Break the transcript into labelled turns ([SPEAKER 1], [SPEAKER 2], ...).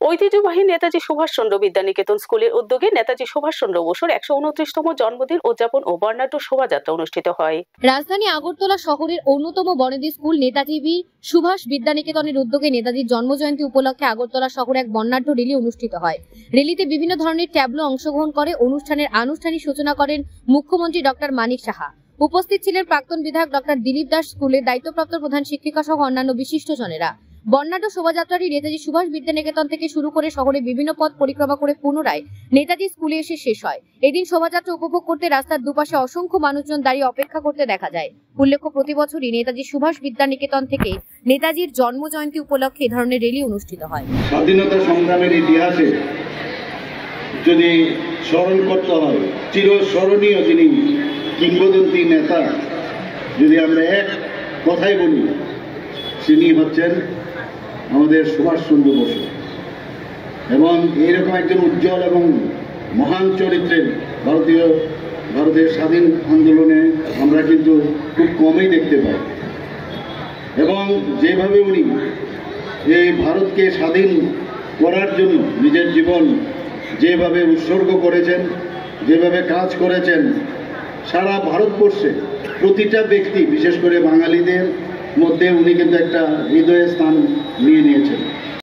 [SPEAKER 1] ঐতিহ্যবাহী নেতাজি সুভাষচন্দ্র বিদ্যানিকেতন স্কুলের উদ্যোগে নেতাজি সুভাষচন্দ্র বসুর 129তম জন্মদিন উদযাপন ও বর্ণাঢ্য শোভাযাত্রা অনুষ্ঠিত হয়।
[SPEAKER 2] রাজধানী আগরতলা শহরের অন্যতম বনেদি স্কুল নেতাজি সুভাষ বিদ্যানিকেতনের উদ্যোগে নেতাজির জন্মজয়ন্তী উপলক্ষে আগরতলা শহরে এক বর্ণাঢ্য র্যালি অনুষ্ঠিত হয়। র্যালিতে বিভিন্ন ধরনের ট্যাবলো অংশগ্রহণ করে। অনুষ্ঠানের আনুষ্ঠানিক সূচনা করেন মুখ্যমন্ত্রী ডক্টর মানিক সাহা। উপস্থিত ছিলেন প্রাক্তন বিধায়ক ডক্টর দিলীপ দাস, স্কুলের দায়িত্বপ্রাপ্ত প্রধান শিক্ষিকা সহ অন্যান্য বিশিষ্টজনেরা। বর্ণাঢ্য শোভাযাত্রাটি নেতাজি সুভাষ বিদ্যানিকেতন থেকে শুরু করে শহরে বিভিন্ন পথ পরিক্রমা করে পুনরায় নেতাজি স্কুলে এসে শেষ হয়। এদিন শোভাযাত্রা উপভোগ করতে রাস্তার দুপাশে অসংখ্য মানুষজন দাঁড়িয়ে অপেক্ষা করতে দেখা যায়। উল্লেখ্য, প্রতি বছরই নেতাজি সুভাষ বিদ্যানিকেতন থেকে নেতাজির জন্মজয়ন্তী উপলক্ষে এ ধরনের র্যালি অনুষ্ঠিত হয়।
[SPEAKER 3] স্বাধীনতা সংগ্রামের ইতিহাসে যদি স্মরণ করতে হয় চিরস্মরণীয় যিনি কিংবদন্তি নেতা, যদি আমরা এক কথাই বলি, তিনি হচ্ছেন আমাদের সুভাষচন্দ্র বসু। এবং এইরকম একজন উজ্জ্বল এবং মহান চরিত্রের ভারতের স্বাধীন আন্দোলনে আমরা কিন্তু খুব কমই দেখতে পাই। এবং যেভাবে উনি এই ভারতকে স্বাধীন করার জন্য নিজের জীবন যেভাবে উৎসর্গ করেছেন, যেভাবে কাজ করেছেন, সারা ভারতবর্ষে প্রতিটা ব্যক্তি, বিশেষ করে বাঙালিদের মধ্যে উনি কিন্তু একটা হৃদয়ের স্থান নিয়ে নিয়েছেন।